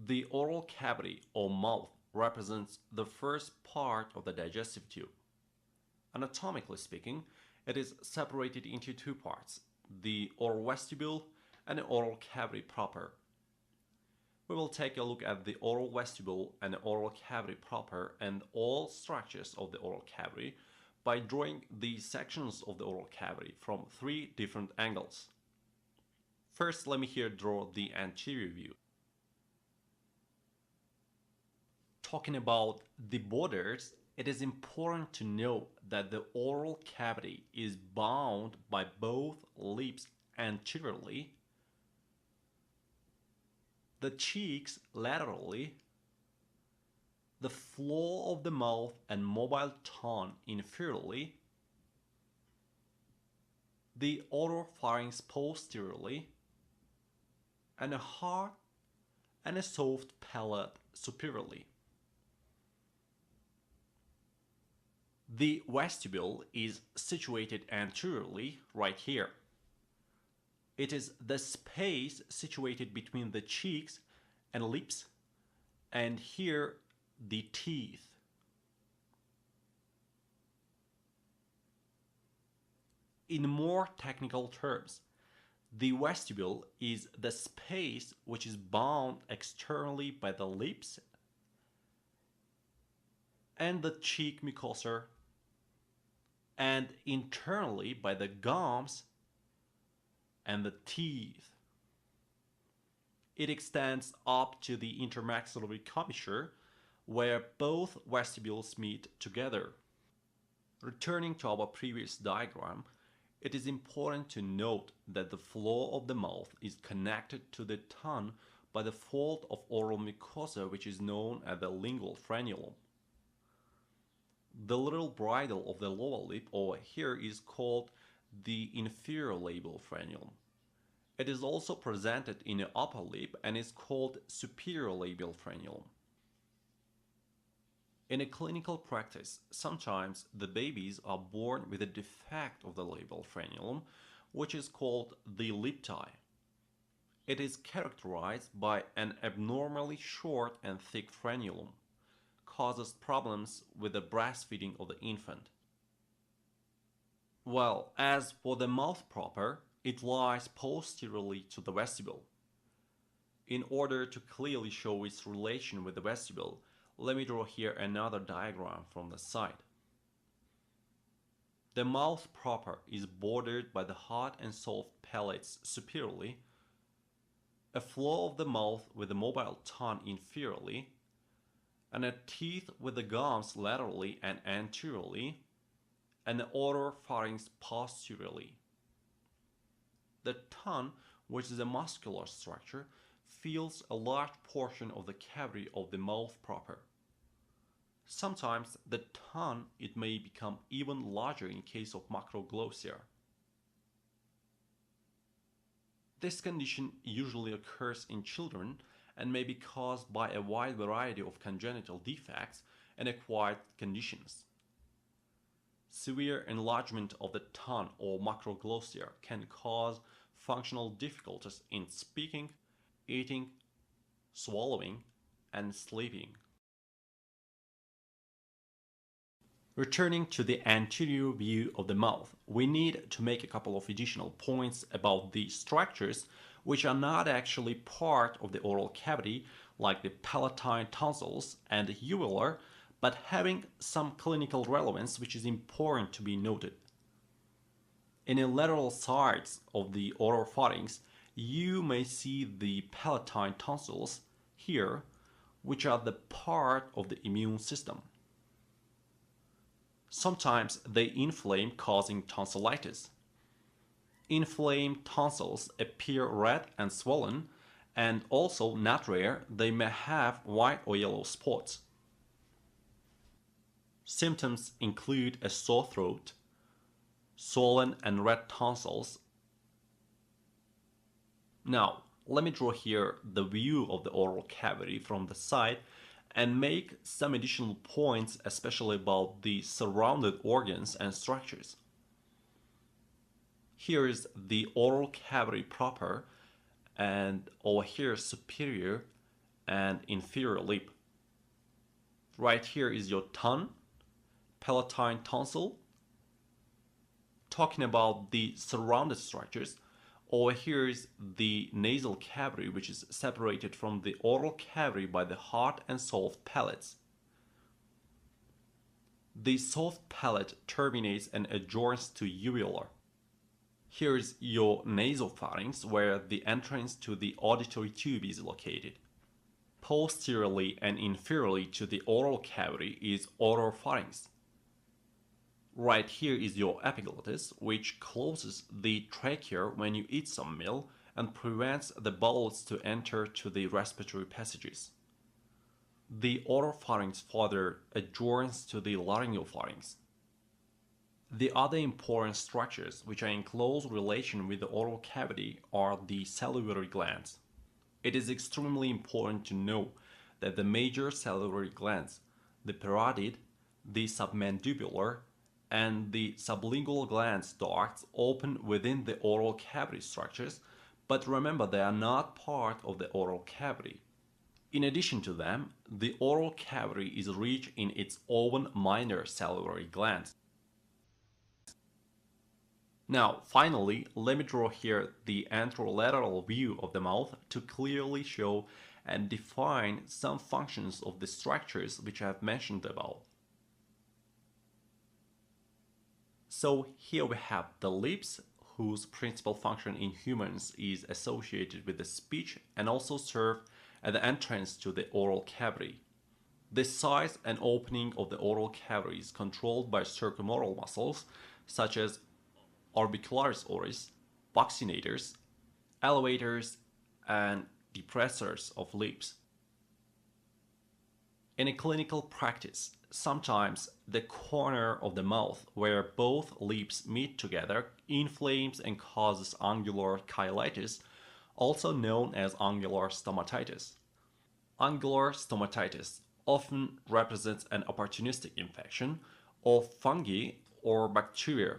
The oral cavity or mouth represents the first part of the digestive tube. Anatomically speaking, it is separated into two parts, the oral vestibule and the oral cavity proper. We will take a look at the oral vestibule and the oral cavity proper and all structures of the oral cavity by drawing the sections of the oral cavity from three different angles. First, let me here draw the anterior view. Talking about the borders, it is important to note that the oral cavity is bound by both lips anteriorly, the cheeks laterally, the floor of the mouth and mobile tongue inferiorly, the oropharynx posteriorly, and a hard and a soft palate superiorly. The vestibule is situated anteriorly right here. It is the space situated between the cheeks and lips, and here the teeth. In more technical terms, the vestibule is the space which is bound externally by the lips and the cheek mucosa, and internally by the gums and the teeth. It extends up to the intermaxillary commissure, where both vestibules meet together. Returning to our previous diagram, it is important to note that the floor of the mouth is connected to the tongue by the fold of oral mucosa, which is known as the lingual frenulum. The little bridle of the lower lip over here is called the inferior labial frenulum. It is also presented in the upper lip and is called superior labial frenulum. In a clinical practice, sometimes the babies are born with a defect of the labial frenulum, which is called the lip tie. It is characterized by an abnormally short and thick frenulum, causes problems with the breastfeeding of the infant. Well, as for the mouth proper, it lies posteriorly to the vestibule. In order to clearly show its relation with the vestibule, let me draw here another diagram from the side. The mouth proper is bordered by the hard and soft palates superiorly, a floor of the mouth with the mobile tongue inferiorly, and a teeth with the gums laterally and anteriorly, and the oropharynx posteriorly. The tongue, which is a muscular structure, fills a large portion of the cavity of the mouth proper. Sometimes the tongue it may become even larger in case of macroglossia. This condition usually occurs in children and may be caused by a wide variety of congenital defects and acquired conditions. Severe enlargement of the tongue or macroglossia can cause functional difficulties in speaking, eating, swallowing, and sleeping. Returning to the anterior view of the mouth, we need to make a couple of additional points about the structures which are not actually part of the oral cavity, like the palatine tonsils and the uvula, but having some clinical relevance which is important to be noted. In the lateral sides of the oropharynx, you may see the palatine tonsils here, which are the part of the immune system. Sometimes they inflame, causing tonsillitis. Inflamed tonsils appear red and swollen, and also, not rare, they may have white or yellow spots. Symptoms include a sore throat, swollen and red tonsils. Now, let me draw here the view of the oral cavity from the side and make some additional points, especially about the surrounded organs and structures. Here is the oral cavity proper, and over here superior and inferior lip. Right here is your tongue, palatine tonsil. Talking about the surrounded structures, over here is the nasal cavity, which is separated from the oral cavity by the hard and soft palates. The soft palate terminates and adjoins to uvula. Here is your nasopharynx, where the entrance to the auditory tube is located. Posteriorly and inferiorly to the oral cavity is oropharynx. Right here is your epiglottis, which closes the trachea when you eat some meal and prevents the bowels to enter to the respiratory passages. The oropharynx further adjoins to the laryngopharynx. The other important structures which are in close relation with the oral cavity are the salivary glands. It is extremely important to know that the major salivary glands, the parotid, the submandibular, and the sublingual glands ducts open within the oral cavity structures, but remember they are not part of the oral cavity. In addition to them, the oral cavity is rich in its own minor salivary glands. Now, finally, let me draw here the anterolateral view of the mouth to clearly show and define some functions of the structures which I have mentioned above. So here we have the lips, whose principal function in humans is associated with the speech and also serve at the entrance to the oral cavity. The size and opening of the oral cavity is controlled by circumoral muscles such as orbicularis oris, buccinators, elevators, and depressors of lips. In a clinical practice, sometimes the corner of the mouth where both lips meet together inflames and causes ungular cheilitis, also known as ungular stomatitis. Ungular stomatitis often represents an opportunistic infection of fungi or bacteria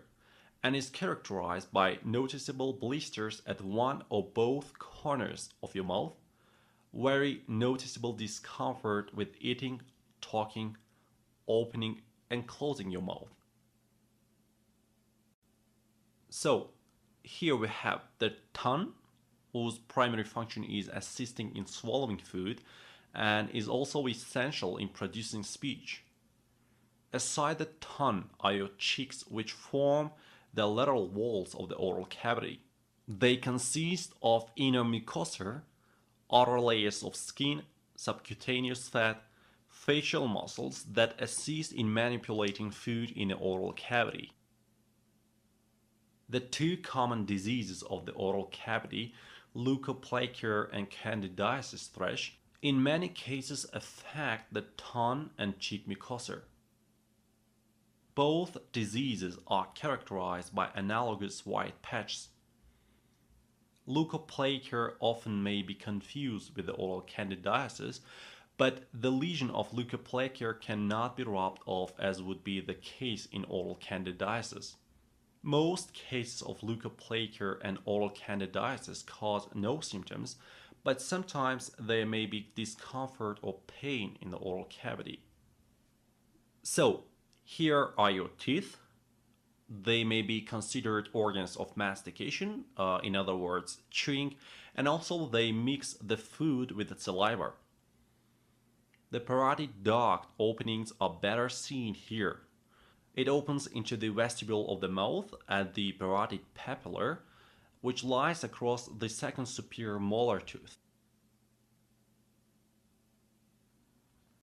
and is characterized by noticeable blisters at one or both corners of your mouth, very noticeable discomfort with eating, talking, opening and closing your mouth. So here we have the tongue, whose primary function is assisting in swallowing food and is also essential in producing speech. Aside the tongue are your cheeks, which form the lateral walls of the oral cavity. They consist of inner mucosa, outer layers of skin, subcutaneous fat, facial muscles that assist in manipulating food in the oral cavity. The two common diseases of the oral cavity, leukoplakia and candidiasis thrush, in many cases affect the tongue and cheek mucosa. Both diseases are characterized by analogous white patches. Leukoplakia often may be confused with the oral candidiasis, but the lesion of leukoplakia cannot be rubbed off as would be the case in oral candidiasis. Most cases of leukoplakia and oral candidiasis cause no symptoms, but sometimes there may be discomfort or pain in the oral cavity. So, here are your teeth. They may be considered organs of mastication, in other words, chewing, and also they mix the food with the saliva. The parotid duct openings are better seen here. It opens into the vestibule of the mouth at the parotid papilla, which lies across the second superior molar tooth.